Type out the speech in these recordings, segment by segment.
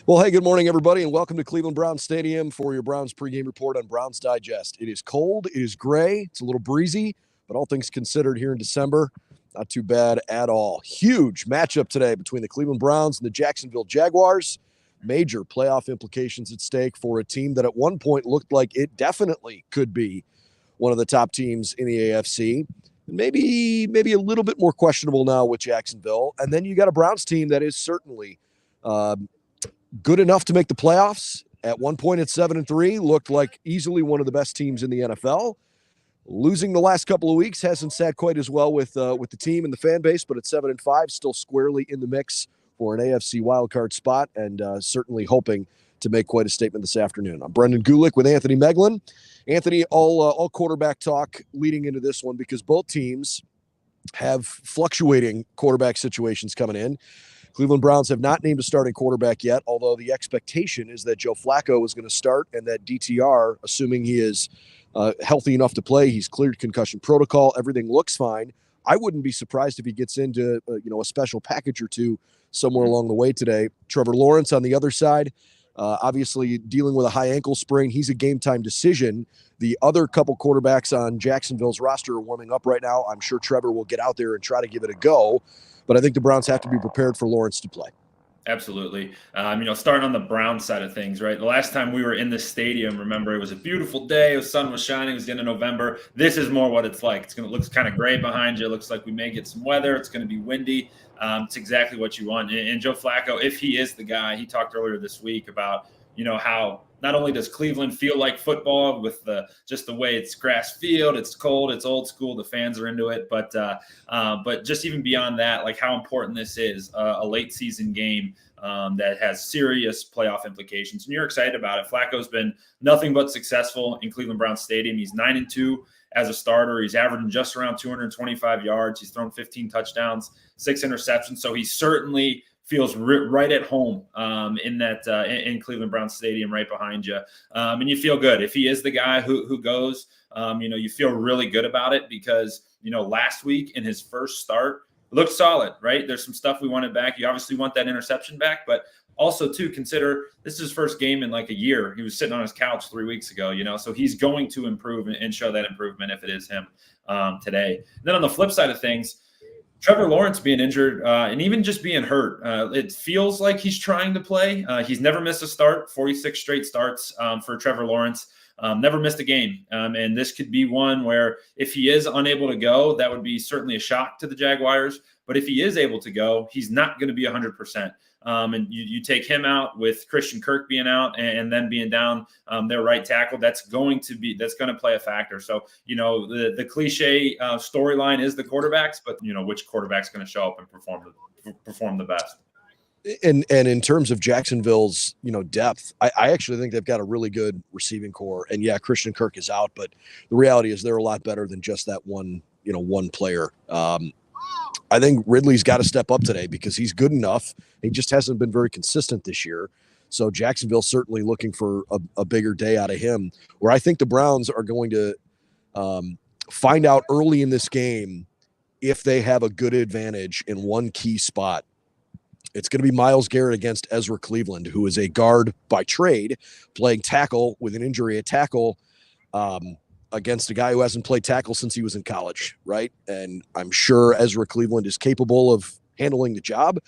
Well, hey, good morning, everybody, and welcome to Cleveland Browns Stadium for your Browns pregame report on Browns Digest. It is cold, it is gray, it's a little breezy, but all things considered here in December, not too bad at all. Huge matchup today between the Cleveland Browns and the Jacksonville Jaguars. Major playoff implications at stake for a team that at one point looked like it definitely could be one of the top teams in the AFC. Maybe a little bit more questionable now with Jacksonville. And then you got a Browns team that is certainly good enough to make the playoffs. At one point at 7-3, looked like easily one of the best teams in the NFL. Losing the last couple of weeks hasn't sat quite as well with the team and the fan base, but at 7-5, still squarely in the mix for an AFC wildcard spot, and certainly hoping to make quite a statement this afternoon. I'm Brendan Gulick with Anthony Meglin. Anthony, all quarterback talk leading into this one because both teams have fluctuating quarterback situations coming in. Cleveland Browns have not named a starting quarterback yet, although the expectation is that Joe Flacco is going to start and that DTR, assuming he is healthy enough to play, he's cleared concussion protocol, everything looks fine. I wouldn't be surprised if he gets into a special package or two somewhere along the way today. Trevor Lawrence on the other side, obviously dealing with a high ankle sprain. He's a game-time decision. The other couple quarterbacks on Jacksonville's roster are warming up right now. I'm sure Trevor will get out there and try to give it a go. But I think the Browns have to be prepared for Lawrence to play. Absolutely. Starting on the Browns side of things, right? The last time we were in this stadium, remember, it was a beautiful day. The sun was shining. It was the end of November. This is more what it's like. It looks kind of gray behind you. It looks like we may get some weather. It's going to be windy. It's exactly what you want. And Joe Flacco, if he is the guy, he talked earlier this week about, how not only does Cleveland feel like football with just the way it's grass field, it's cold, it's old school, the fans are into it, but just even beyond that, like how important this is, a late season game that has serious playoff implications. And you're excited about it. Flacco's been nothing but successful in Cleveland Browns Stadium. He's 9-2 as a starter. He's averaging just around 225 yards. He's thrown 15 touchdowns, 6 interceptions. So he certainly feels right at home in Cleveland Browns Stadium right behind you. And you feel good. If he is the guy who goes, you feel really good about it because, last week in his first start, looked solid, right? There's some stuff we wanted back. You obviously want that interception back, but also to consider this is his first game in like a year. He was sitting on his couch 3 weeks ago, so he's going to improve and show that improvement if it is him today. And then on the flip side of things, Trevor Lawrence being injured and even just being hurt, it feels like he's trying to play. He's never missed a start, 46 straight starts for Trevor Lawrence. Never missed a game. And this could be one where if he is unable to go, that would be certainly a shock to the Jaguars. But if he is able to go, he's not going to be 100%. And you take him out with Christian Kirk being out and then being down their right tackle, that's going to play a factor. So, the cliche storyline is the quarterbacks, but which quarterback's going to show up and perform the best. And in terms of Jacksonville's, depth, I actually think they've got a really good receiving core. And yeah, Christian Kirk is out, but the reality is they're a lot better than just that one player. I think Ridley's got to step up today because he's good enough. He just hasn't been very consistent this year. So Jacksonville's certainly looking for a bigger day out of him, where I think the Browns are going to find out early in this game if they have a good advantage in one key spot. It's going to be Myles Garrett against Ezra Cleveland, who is a guard by trade, playing tackle with an injury at tackle against a guy who hasn't played tackle since he was in college, right? And I'm sure Ezra Cleveland is capable of handling the job,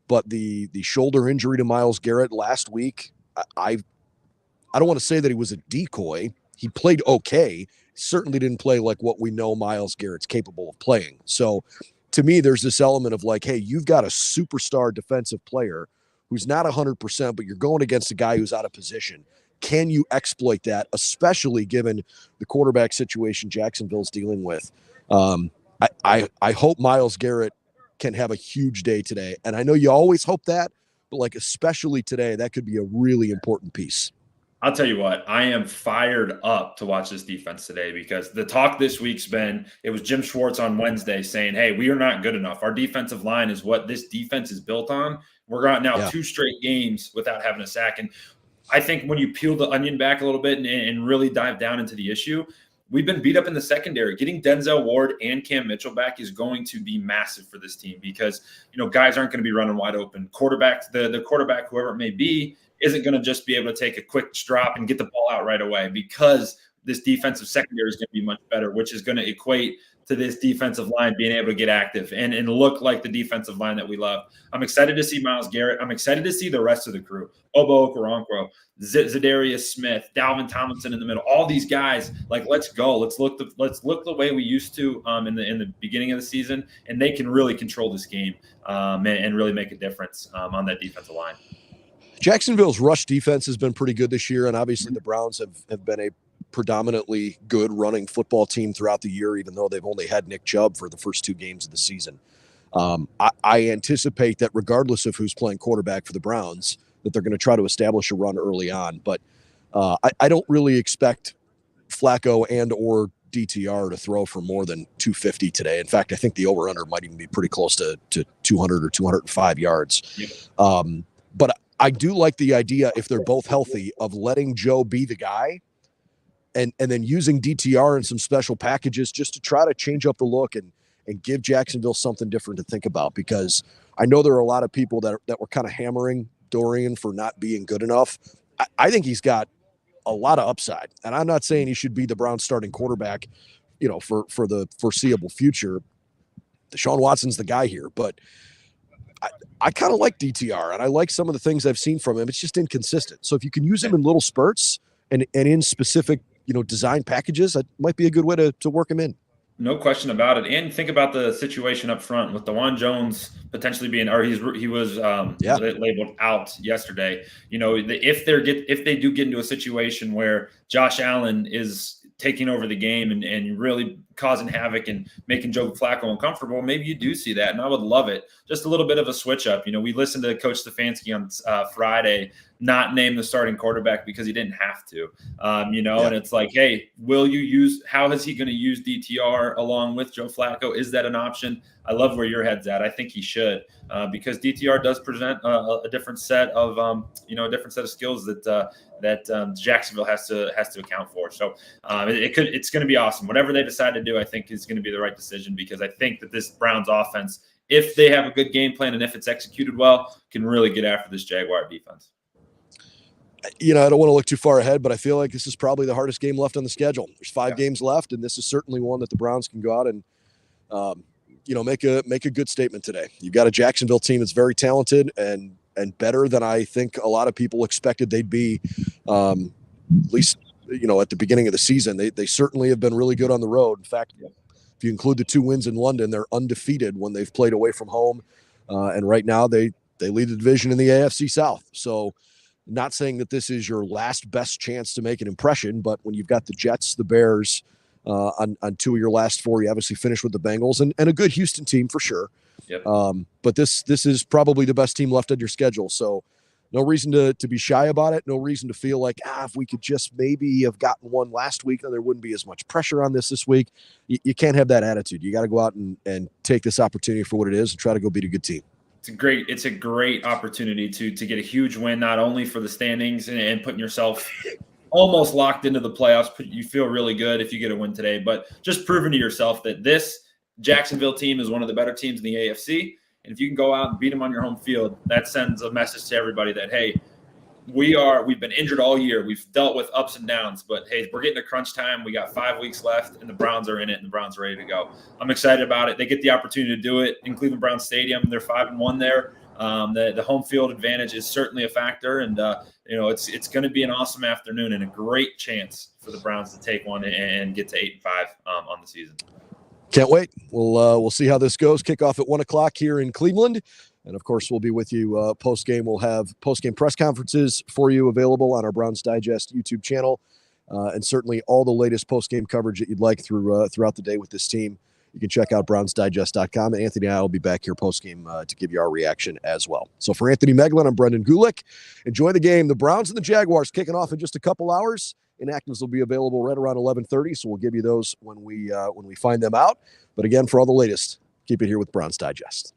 but the shoulder injury to Myles Garrett last week, I don't want to say that he was a decoy. He played okay. Certainly didn't play like what we know Myles Garrett's capable of playing. So to me, there's this element of like, hey, you've got a superstar defensive player who's not 100%, but you're going against a guy who's out of position. Can you exploit that, especially given the quarterback situation Jacksonville's dealing with? I hope Myles Garrett can have a huge day today. And I know you always hope that, but like especially today, that could be a really important piece. I'll tell you what, I am fired up to watch this defense today because the talk this week's been, it was Jim Schwartz on Wednesday saying, hey, we are not good enough. Our defensive line is what this defense is built on. We're going now 2 straight games without having a sack. And I think when you peel the onion back a little bit and really dive down into the issue, we've been beat up in the secondary. Getting Denzel Ward and Cam Mitchell back is going to be massive for this team because, guys aren't going to be running wide open. Quarterbacks, the quarterback, whoever it may be, isn't going to just be able to take a quick drop and get the ball out right away, because this defensive secondary is going to be much better, which is going to equate to this defensive line being able to get active and look like the defensive line that we love. I'm excited to see Myles Garrett. I'm excited to see the rest of the crew. Obo Okoronkwo, Zadarius Smith, Dalvin Tomlinson in the middle. All these guys, like, let's go. Let's look the way we used to in the beginning of the season, and they can really control this game and really make a difference on that defensive line. Jacksonville's rush defense has been pretty good this year, and obviously the Browns have been a predominantly good running football team throughout the year, even though they've only had Nick Chubb for the first 2 games of the season. I anticipate that regardless of who's playing quarterback for the Browns, that they're going to try to establish a run early on. But I don't really expect Flacco and or DTR to throw for more than 250 today. In fact, I think the over-under might even be pretty close to 200 or 205 yards. Yep. But I do like the idea, if they're both healthy, of letting Joe be the guy and then using DTR and some special packages just to try to change up the look and give Jacksonville something different to think about, because I know there are a lot of people that were kind of hammering Dorian for not being good enough. I think he's got a lot of upside, and I'm not saying he should be the Browns starting quarterback, for the foreseeable future. Deshaun Watson's the guy here, but I kind of like DTR, and I like some of the things I've seen from him. It's just inconsistent. So if you can use him in little spurts and in specific, design packages, that might be a good way to work him in. No question about it. And think about the situation up front with DeJuan Jones potentially being, or he was labeled out yesterday. If they do get into a situation where Josh Allen is taking over the game and really causing havoc and making Joe Flacco uncomfortable, maybe you do see that, and I would love it. Just a little bit of a switch up. We listened to Coach Stefanski on Friday not name the starting quarterback because he didn't have to, and it's like, hey, how is he going to use DTR along with Joe Flacco? Is that an option? I love where your head's at. I think he should, because DTR does present a different set of, skills that Jacksonville has to account for. So it's going to be awesome. Whatever they decide to do, I think is going to be the right decision, because I think that this Browns offense, if they have a good game plan and if it's executed well, can really get after this Jaguar defense. I don't want to look too far ahead, but I feel like this is probably the hardest game left on the schedule. There's 5 games left, and this is certainly one that the Browns can go out and, make a good statement today. You've got a Jacksonville team that's very talented and better than I think a lot of people expected they'd be, at least, at the beginning of the season. They certainly have been really good on the road. In fact, if you include the 2 wins in London, they're undefeated when they've played away from home. And right now they lead the division in the AFC South. So, not saying that this is your last best chance to make an impression, but when you've got the Jets, the Bears on 2 of your last 4, you obviously finished with the Bengals and a good Houston team for sure. Yep. But this is probably the best team left on your schedule. So no reason to be shy about it. No reason to feel like, if we could just maybe have gotten one last week, then there wouldn't be as much pressure on this week. You can't have that attitude. You got to go out and take this opportunity for what it is and try to go beat a good team. It's a great opportunity to get a huge win, not only for the standings and putting yourself almost locked into the playoffs. You feel really good if you get a win today, but just proving to yourself that this Jacksonville team is one of the better teams in the AFC. And if you can go out and beat them on your home field, that sends a message to everybody that, hey, we've been injured all year. We've dealt with ups and downs, but hey, we're getting to crunch time. We got 5 weeks left, and the Browns are in it, and the Browns are ready to go. I'm excited about it. They get the opportunity to do it in Cleveland Browns Stadium. They're 5-1 there. The home field advantage is certainly a factor, and it's going to be an awesome afternoon and a great chance for the Browns to take one and get to 8-5 on the season. Can't wait. We'll see how this goes. Kickoff at 1:00 here in Cleveland. And, of course, we'll be with you post-game. We'll have post-game press conferences for you available on our Browns Digest YouTube channel, and certainly all the latest post-game coverage that you'd like throughout the day with this team. You can check out BrownsDigest.com, and Anthony and I will be back here post-game to give you our reaction as well. So for Anthony Meglin, I'm Brendan Gulick. Enjoy the game. The Browns and the Jaguars kicking off in just a couple hours. Inactives will be available right around 11:30, so we'll give you those when we find them out. But, again, for all the latest, keep it here with Browns Digest.